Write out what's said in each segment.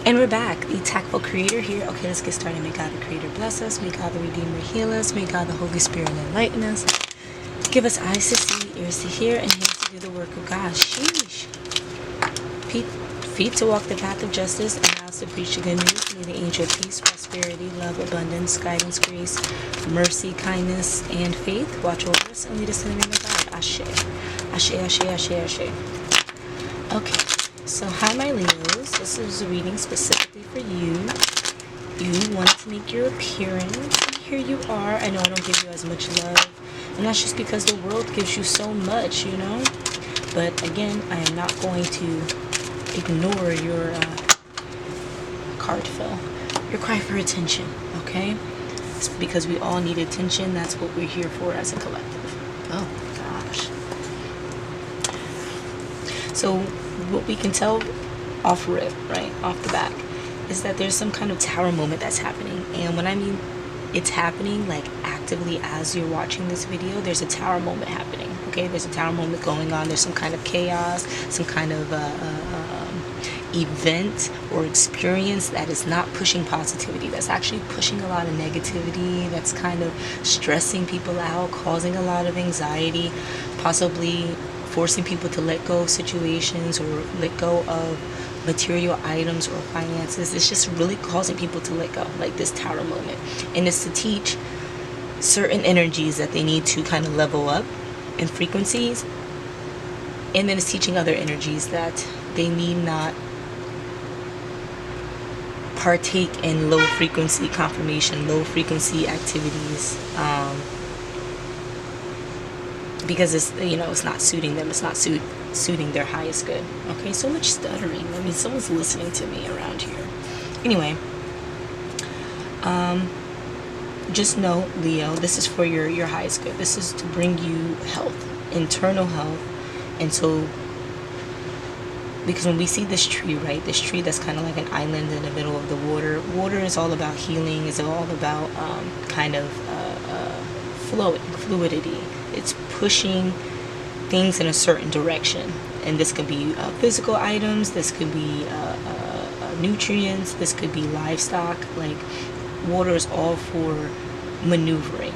And we're back, the TAKful Creator here. Okay, let's get started. May God the Creator bless us. May God the Redeemer heal us. May God the Holy Spirit enlighten us. Give us eyes to see, ears to hear, and hands to do the work of God. Sheesh. Feet to walk the path of justice, and mouths to preach the good news. May the angel of peace, prosperity, love, abundance, guidance, grace, mercy, kindness, and faith watch over us and lead us in the name of God. Ashe. Ashe, ashe, ashe, ashe. Okay. So, hi my Leos, this is a reading specifically for you. You wanted to make your appearance, and here you are. I know I don't give you as much love, and that's just because the world gives you so much, you know. But again, I am not going to ignore your card fill, your cry for attention, okay? It's because we all need attention. That's what we're here for as a collective. Oh gosh. So what we can tell off rip, right, off the back, is that there's some kind of tower moment that's happening. And when I mean it's happening, like actively as you're watching this video, there's a tower moment happening, okay? There's a tower moment going on. There's some kind of chaos, some kind of event or experience that is not pushing positivity, that's actually pushing a lot of negativity, that's kind of stressing people out, causing a lot of anxiety, possibly forcing people to let go of situations or let go of material items or finances. It's just really causing people to let go, like this tower moment. And it's to teach certain energies that they need to kind of level up in frequencies. And then it's teaching other energies that they need not partake in low frequency confirmation, low frequency activities, because it's, you know, it's not suiting them, it's not suiting their highest good. Okay, so much stuttering. I mean, someone's listening to me around here. Anyway, just know, Leo, this is for your highest good. This is to bring you health, internal health. And so, because when we see this tree, right, this tree that's kind of like an island in the middle of the water. Water is all about healing, is all about kind of fluidity. It's pushing things in a certain direction. And this could be physical items, this could be nutrients, this could be livestock. Like, water is all for maneuvering,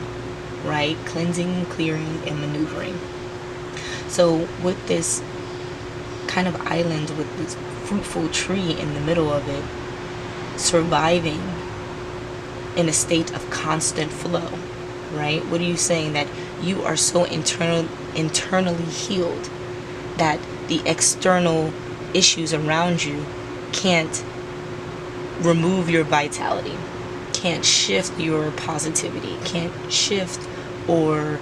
right? Cleansing, clearing, and maneuvering. So with this kind of island with this fruitful tree in the middle of it, surviving in a state of constant flow, right? What are you saying? That you are so internally healed that the external issues around you can't remove your vitality, can't shift your positivity, can't shift or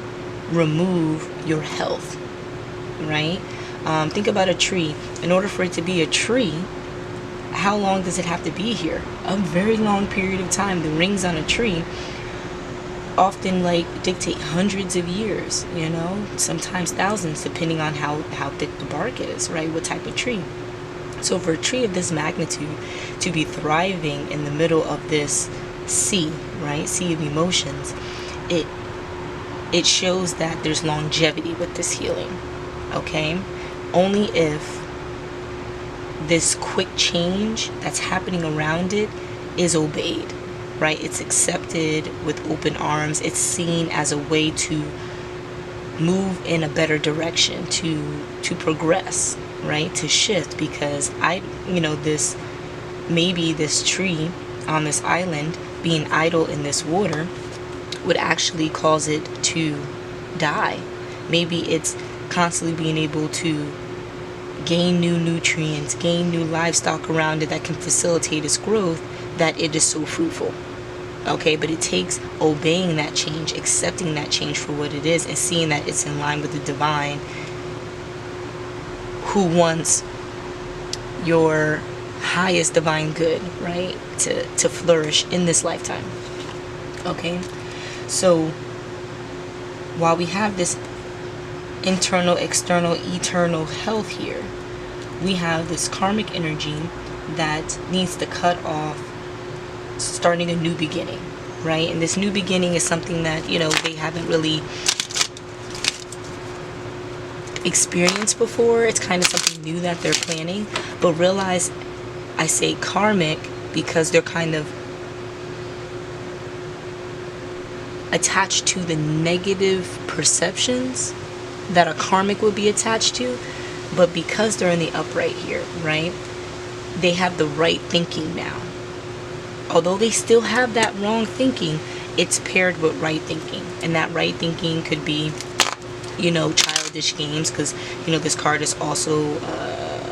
remove your health, right? Think about a tree. In order for it to be a tree, how long does it have to be here? A very long period of time. The rings on a tree often like dictate hundreds of years, you know, sometimes thousands, depending on how thick the bark is, right? What type of tree. So for a tree of this magnitude to be thriving in the middle of this sea, right, sea of emotions, it shows that there's longevity with this healing, okay? Only if this quick change that's happening around it is obeyed, right? It's accepted with open arms. It's seen as a way to move in a better direction, to progress, right? To shift, because maybe this tree on this island being idle in this water would actually cause it to die. Maybe it's constantly being able to gain new nutrients, gain new livestock around it that can facilitate its growth, that it is so fruitful. Okay, but it takes obeying that change, accepting that change for what it is, and seeing that it's in line with the divine, who wants your highest divine good, right, to flourish in this lifetime. Okay, so while we have this internal, external, eternal health here, we have this karmic energy that needs to cut off, starting a new beginning, right? And this new beginning is something that, you know, they haven't really experienced before. It's kind of something new that they're planning, but realize I say karmic because they're kind of attached to the negative perceptions that a karmic would be attached to. But because they're in the upright here, right, they have the right thinking now. Although they still have that wrong thinking, it's paired with right thinking. And that right thinking could be, you know, childish games, because, you know, this card is also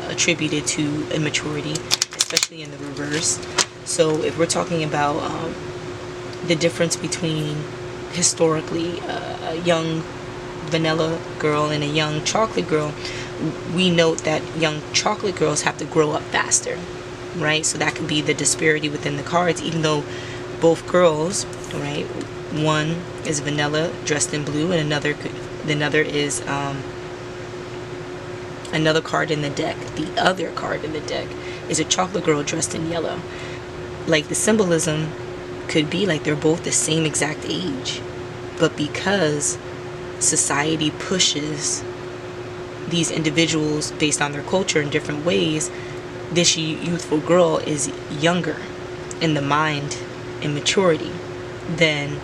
attributed to immaturity, especially in the reverse. So if we're talking about the difference between historically a young vanilla girl and a young chocolate girl, we note that young chocolate girls have to grow up faster, right? So that could be the disparity within the cards, even though both girls, right, one is vanilla dressed in blue, and another is another card in the deck. The other card in the deck is a chocolate girl dressed in yellow. Like, the symbolism could be like they're both the same exact age, but because society pushes these individuals based on their culture in different ways, this youthful girl is younger in the mind and maturity than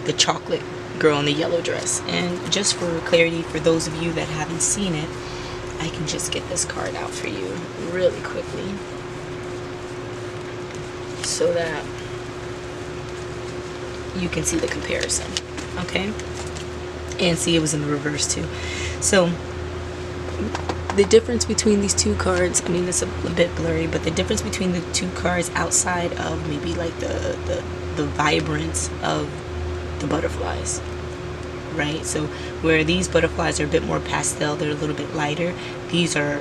the chocolate girl in the yellow dress. And just for clarity, for those of you that haven't seen it, I can just get this card out for you really quickly so that you can see the comparison, okay? And see, it was in the reverse too. So the difference between these two cards, I mean, it's a bit blurry, but the difference between the two cards, outside of maybe like the vibrance of the butterflies, right? So where these butterflies are a bit more pastel, they're a little bit lighter, these are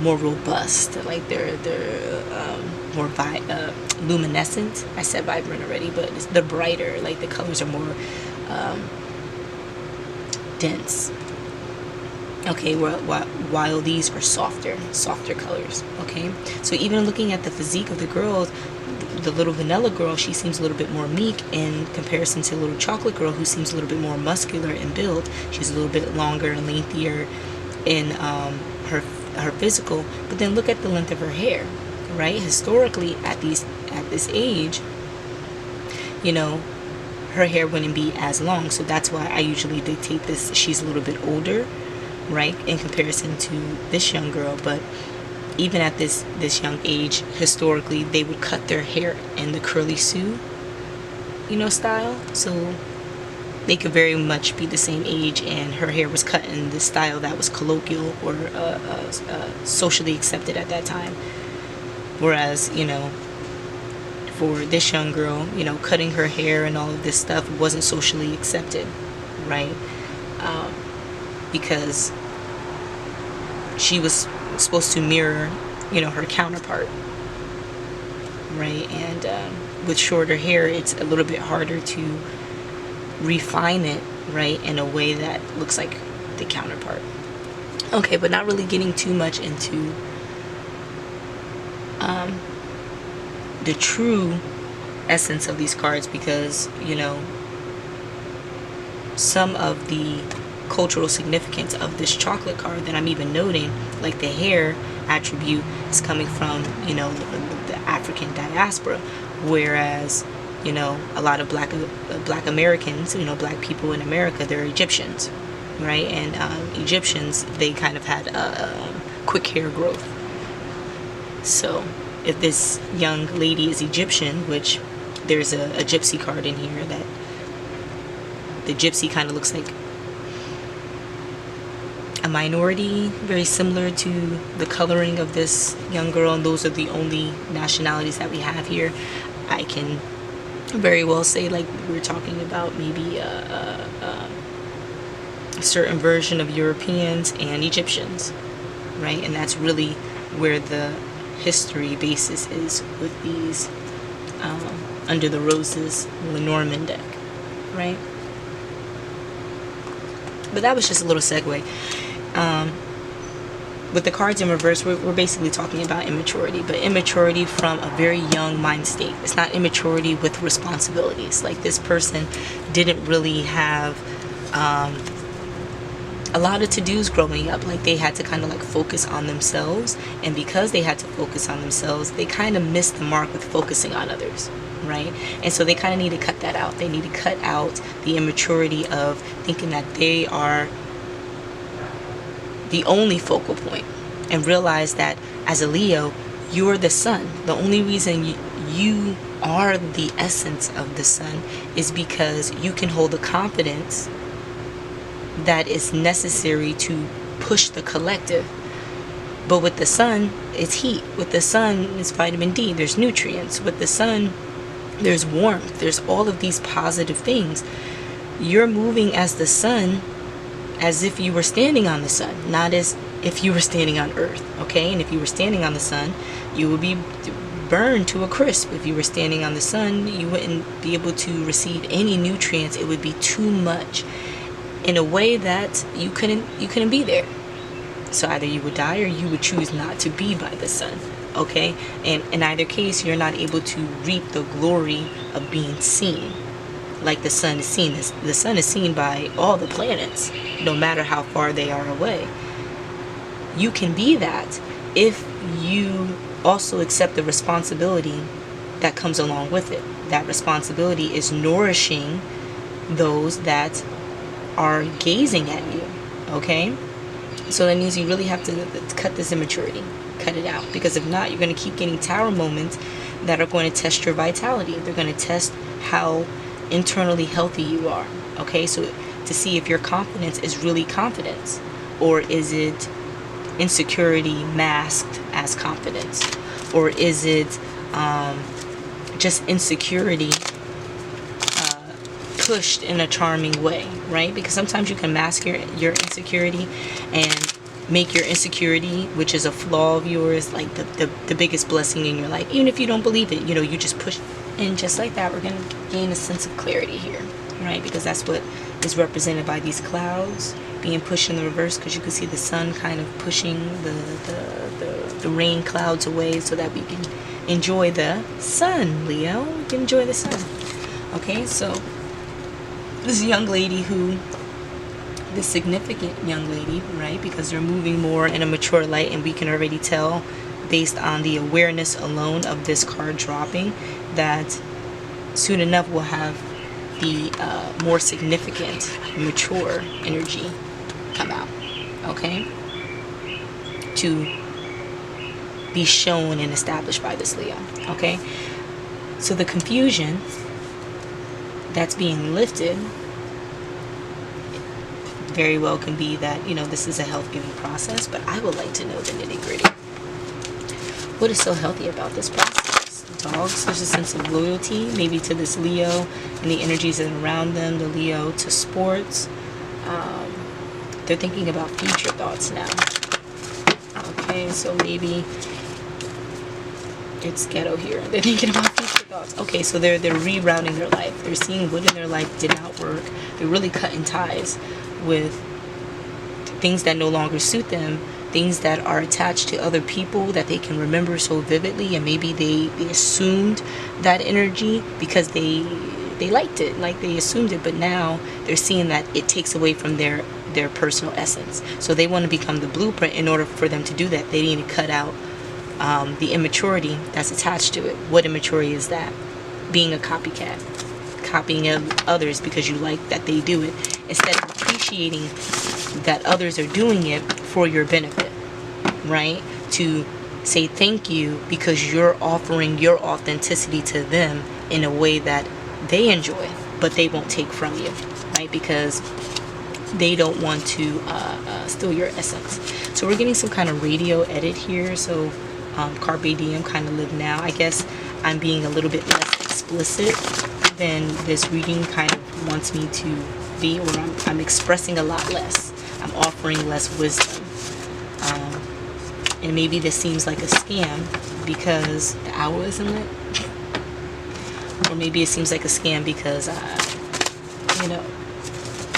more robust, like they're more luminescent. I said vibrant already, but they're brighter, like the colors are more dense. Okay, while these are softer colors. Okay, so even looking at the physique of the girls, the little vanilla girl, she seems a little bit more meek in comparison to the little chocolate girl, who seems a little bit more muscular in build. She's a little bit longer and lengthier in her physical. But then look at the length of her hair, right? Historically, at this age, you know, her hair wouldn't be as long. So that's why I usually dictate this. She's a little bit older, right, in comparison to this young girl. But even at this young age, historically, they would cut their hair in the curly Sue, you know, style. So they could very much be the same age, and her hair was cut in the style that was colloquial or socially accepted at that time. Whereas, you know, for this young girl, you know, cutting her hair and all of this stuff wasn't socially accepted, right? Because she was supposed to mirror, you know, her counterpart, right? And with shorter hair, it's a little bit harder to refine it, right, in a way that looks like the counterpart. Okay, but not really getting too much into the true essence of these cards, because, you know, some of the cultural significance of this chocolate card that I'm even noting, like the hair attribute, is coming from, you know, the African diaspora, whereas, you know, a lot of black Americans, you know, black people in America, they're Egyptians, right? And Egyptians, they kind of had quick hair growth. So if this young lady is Egyptian, which there's a gypsy card in here, that the gypsy kind of looks like a minority, very similar to the coloring of this young girl, and those are the only nationalities that we have here. I can very well say, like, we're talking about maybe a certain version of Europeans and Egyptians, right? And that's really where the history basis is with these Under the Roses Lenormand deck, right? But that was just a little segue. With the cards in reverse, we're basically talking about immaturity, but immaturity from a very young mind state. It's not immaturity with responsibilities. Like, this person didn't really have a lot of to-dos growing up. Like they had to kind of like focus on themselves, and because they had to focus on themselves, they kind of missed the mark with focusing on others, right? And so they kind of need to cut that out. They need to cut out the immaturity of thinking that they are the only focal point, and realize that as a Leo, you're the sun. The only reason you are the essence of the sun is because you can hold the confidence that is necessary to push the collective. But with the sun, it's heat. With the sun, it's vitamin D. There's nutrients. With the sun, there's warmth. There's all of these positive things. You're moving as the sun, as if you were standing on the sun, not as if you were standing on Earth, okay? And if you were standing on the sun, you would be burned to a crisp. If you were standing on the sun, you wouldn't be able to receive any nutrients. It would be too much in a way that you couldn't be there. So either you would die or you would choose not to be by the sun, okay? And in either case, you're not able to reap the glory of being seen like the sun is seen. The sun is seen by all the planets, no matter how far they are away. You can be that if you also accept the responsibility that comes along with it. That responsibility is nourishing those that are gazing at you, okay? So that means you really have to cut this immaturity, cut it out, because if not, you're going to keep getting tower moments that are going to test your vitality. They're going to test how internally healthy you are, okay? So to see if your confidence is really confidence, or is it insecurity masked as confidence, or is it just insecurity pushed in a charming way, right? Because sometimes you can mask your insecurity and make your insecurity, which is a flaw of yours, like the biggest blessing in your life. Even if you don't believe it, you know, you just push. And just like that, we're going to gain a sense of clarity here, right? Because that's what is represented by these clouds being pushed in the reverse, because you can see the sun kind of pushing the rain clouds away so that we can enjoy the sun, Leo. We can enjoy the sun. Okay, so this young lady this significant young lady, right? Because they're moving more in a mature light, and we can already tell based on the awareness alone of this card dropping that soon enough we'll have the more significant, mature energy come out, okay? To be shown and established by this Leo, okay? So the confusion that's being lifted very well can be that, you know, this is a health-giving process, but I would like to know the nitty-gritty. What is so healthy about this process? Dogs, there's a sense of loyalty, maybe to this Leo and the energies that are around them, the Leo to sports. They're thinking about future thoughts now. Okay, so maybe it's ghetto here. They're thinking about future thoughts. Okay, so they're rerouting their life. They're seeing what in their life did not work. They're really cutting ties with things that no longer suit them, things that are attached to other people that they can remember so vividly, and maybe they assumed that energy because they liked it, like they assumed it, but now they're seeing that it takes away from their personal essence. So they want to become the blueprint. In order for them to do that, they need to cut out the immaturity that's attached to it. What immaturity is that? Being a copycat, copying others because you like that they do it, instead of appreciating that others are doing it for your benefit, right? To say thank you because you're offering your authenticity to them in a way that they enjoy, but they won't take from you, right? Because they don't want to steal your essence. So we're getting some kind of radio edit here. So carpe diem, kind of live now. I guess I'm being a little bit less explicit than this reading kind of wants me to be, or I'm expressing a lot less. I'm offering less wisdom. And maybe this seems like a scam because the owl isn't lit. Or maybe it seems like a scam because, you know,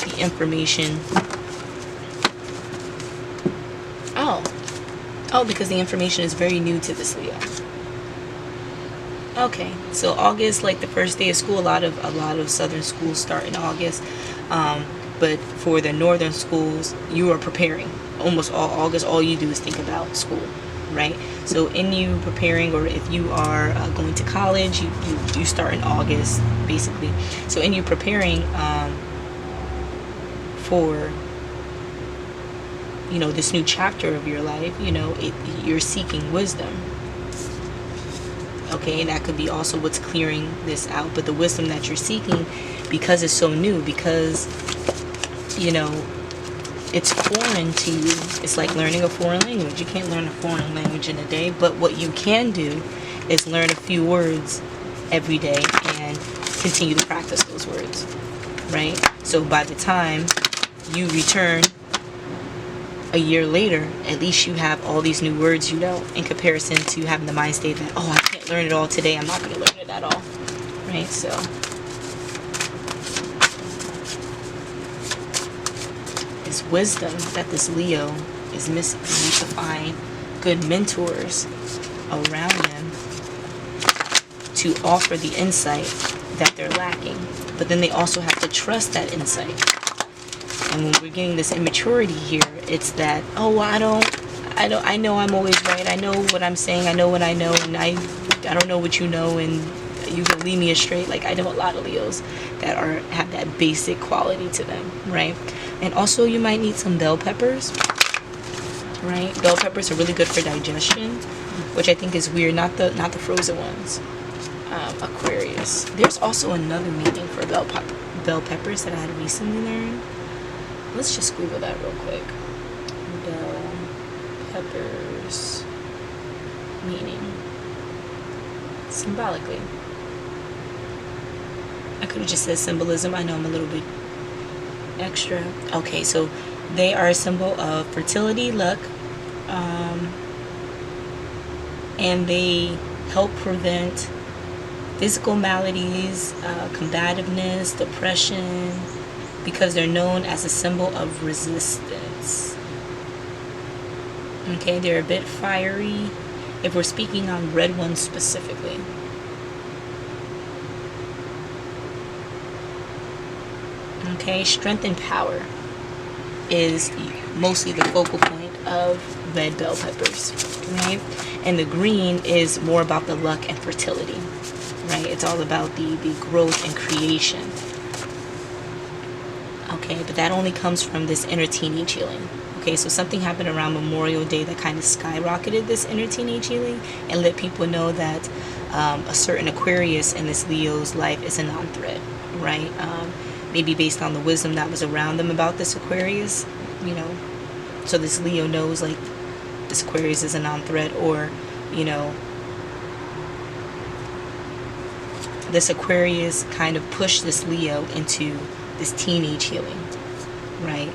the information. Oh, because the information is very new to this Leo. Okay, so August, like the first day of school, a lot of southern schools start in August. But for the northern schools, you are preparing. Almost all August, all you do is think about school, right? So in you preparing, or if you are going to college, you start in August, basically. So in you preparing for, you know, this new chapter of your life, you know, you're seeking wisdom. Okay, and that could be also what's clearing this out. But the wisdom that you're seeking, because it's so new, because, you know, it's foreign to you. It's like learning a foreign language. You can't learn a foreign language in a day. But what you can do is learn a few words every day and continue to practice those words, right? So by the time you return a year later, at least you have all these new words, you know, in comparison to having the mind state that, oh, I can't learn it all today, I'm not going to learn it at all, right? So it's wisdom that this Leo is missing. You need to find good mentors around them to offer the insight that they're lacking, but then they also have to trust that insight. And when we're getting this immaturity here, it's that, oh, I know I'm always right. I know what I'm saying. I know what I know, and I don't know what you know, and you can lead me astray. Like, I know a lot of Leos that have that basic quality to them, right? And also, you might need some bell peppers, right? Bell peppers are really good for digestion, which I think is weird. Not the frozen ones. Aquarius. There's also another meaning for bell peppers that I had recently learned. Let's just Google that real quick. Bell peppers meaning. Symbolically. I could have just said symbolism. I know I'm a little bit extra. Okay, so they are a symbol of fertility, luck, and they help prevent physical maladies, combativeness, depression, because they're known as a symbol of resistance. Okay, they're a bit fiery if we're speaking on red ones specifically. Okay, strength and power is mostly the focal point of red bell peppers, right? And the green is more about the luck and fertility, right? It's all about the growth and creation. Okay, but that only comes from this inner teenage healing. Okay, so something happened around Memorial Day that kind of skyrocketed this inner teenage healing and let people know that a certain Aquarius in this Leo's life is a non-threat, right? Maybe based on the wisdom that was around them about this Aquarius, you know. So this Leo knows, like, this Aquarius is a non-threat, or, you know, this Aquarius kind of pushed this Leo into this teenage healing, right?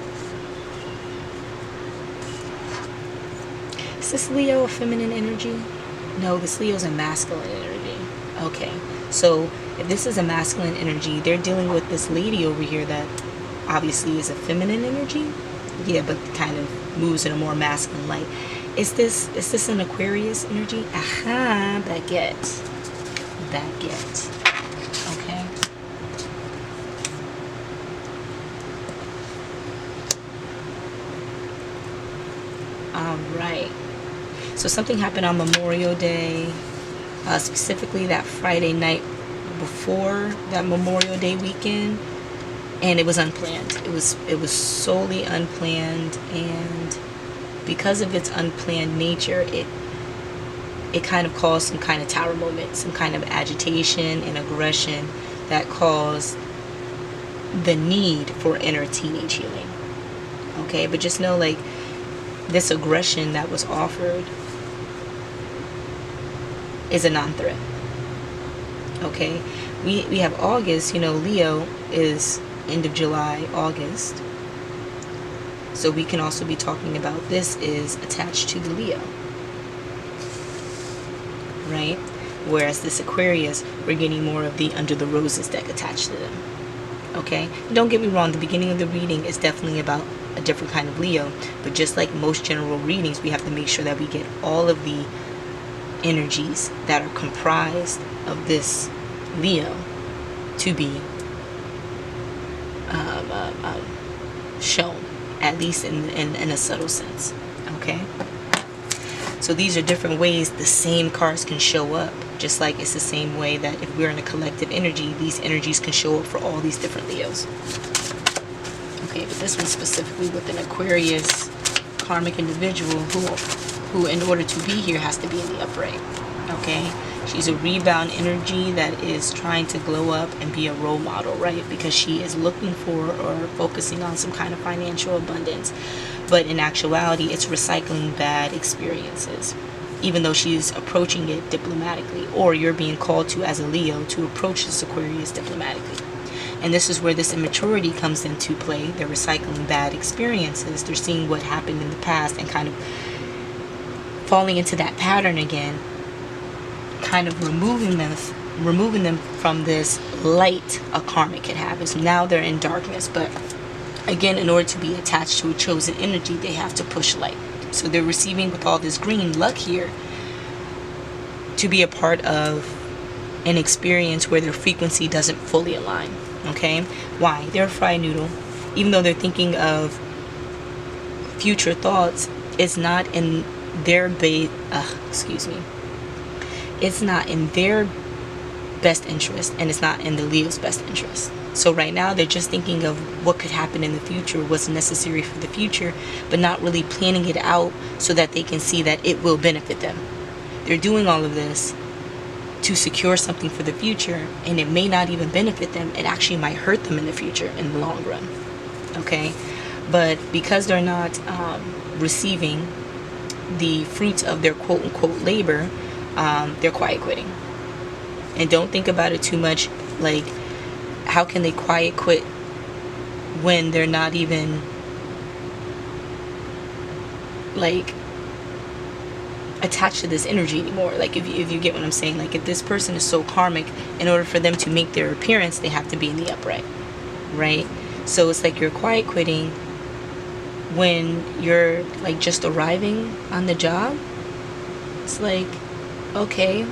Is this Leo a feminine energy? No, this Leo's a masculine energy. Okay, so if this is a masculine energy, they're dealing with this lady over here that obviously is a feminine energy. Yeah, but kind of moves in a more masculine light. Is this an Aquarius energy? Aha, baguette. Okay. Alright. So something happened on Memorial Day, specifically that Friday night before that Memorial Day weekend, and it was unplanned. It was solely unplanned, and because of its unplanned nature, it kind of caused some kind of tower moment, some kind of agitation and aggression that caused the need for inner teenage healing. Okay, but just know, like, this aggression that was offered is a non-threat. Okay, we have August, you know, Leo is end of July, August. So we can also be talking about this is attached to the Leo, right? Whereas this Aquarius, we're getting more of the under the roses deck attached to them. Okay, don't get me wrong, the beginning of the reading is definitely about a different kind of Leo, but just like most general readings, we have to make sure that we get all of the energies that are comprised of this Leo to be shown, at least in a subtle sense. Okay, so these are different ways the same cards can show up, just like it's the same way that if we're in a collective energy, these energies can show up for all these different Leos. Okay, but this one specifically with an Aquarius karmic individual who in order to be here has to be in the upright. Okay, she's a rebound energy that is trying to glow up and be a role model, right? Because she is looking for or focusing on some kind of financial abundance, but in actuality it's recycling bad experiences, even though she's approaching it diplomatically, or you're being called to as a Leo to approach this Aquarius diplomatically. And this is where this immaturity comes into play. They're recycling bad experiences. They're seeing what happened in the past and kind of falling into that pattern again, kind of removing them from this light a karmic could have. So now they're in darkness, but again, in order to be attached to a chosen energy, they have to push light. So they're receiving with all this green luck here to be a part of an experience where their frequency doesn't fully align. Okay, why? They're a fried noodle. Even though they're thinking of future thoughts, it's not in their it's not in their best interest, and it's not in the Leo's best interest. So right now they're just thinking of what could happen in the future, what's necessary for the future, but not really planning it out so that they can see that it will benefit them. They're doing all of this to secure something for the future, and it may not even benefit them. It actually might hurt them in the future, in the long run. Okay, but because they're not receiving the fruits of their quote-unquote labor, they're quiet quitting. And don't think about it too much, like how can they quiet quit when they're not even like attached to this energy anymore. Like if you get what I'm saying, like if this person is so karmic, in order for them to make their appearance, they have to be in the upright, right? So it's like you're quiet quitting when you're like just arriving on the job. It's like, okay,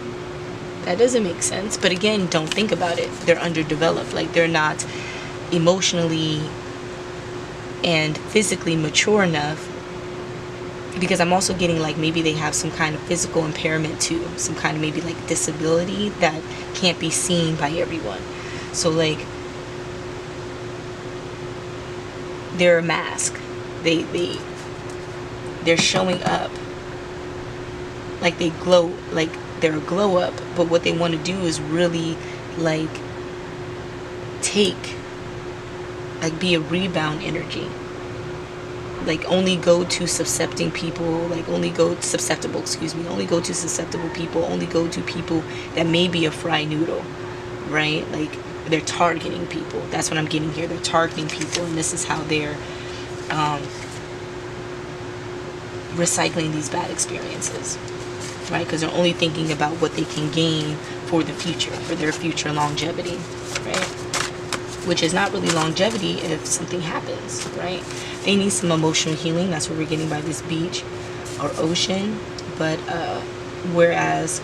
that doesn't make sense. But again, don't think about it. They're underdeveloped. Like they're not emotionally and physically mature enough, because I'm also getting like maybe they have some kind of physical impairment too, some kind of maybe like disability that can't be seen by everyone. So like they're a mask. They're showing up like they glow, like they're a glow up, but what they want to do is really like be a rebound energy. Like only go to susceptible people, only go to susceptible people, only go to people that may be a fried noodle, right? Like they're targeting people. That's what I'm getting here. They're targeting people, and this is how they're recycling these bad experiences, right? Because they're only thinking about what they can gain for the future, for their future longevity, right? Which is not really longevity if something happens, right? They need some emotional healing. That's what we're getting by this beach or ocean. But whereas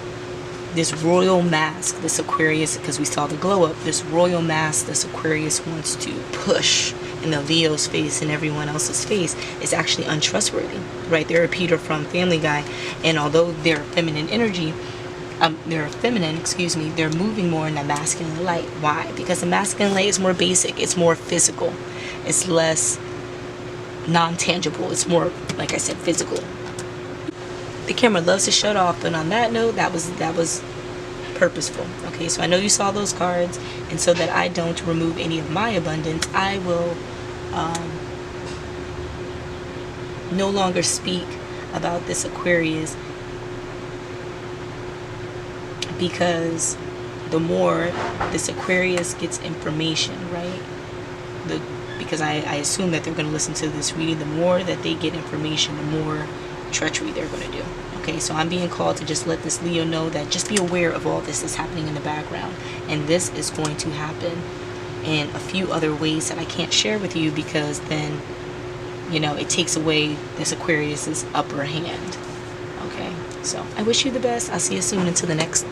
this royal mask, this Aquarius, because we saw the glow up, this royal mask this Aquarius wants to push in the Leo's face and everyone else's face is actually untrustworthy, right? They're a Peter from Family Guy, and although they're feminine energy, they're moving more in the masculine light. Why? Because the masculine light is more basic, it's more physical, it's less non-tangible, it's more, like I said, physical. The camera loves to shut off, but on that note, that was purposeful. Okay, so I know you saw those cards, and so that I don't remove any of my abundance, I will no longer speak about this Aquarius, because the more this Aquarius gets information, right? Because I assume that they're going to listen to this reading, the more that they get information, the more treachery they're going to do. Okay, so I'm being called to just let this Leo know that just be aware of all this is happening in the background, and this is going to happen in a few other ways that I can't share with you, because then, you know, it takes away this Aquarius's upper hand. Okay, so I wish you the best. I'll see you soon. Until the next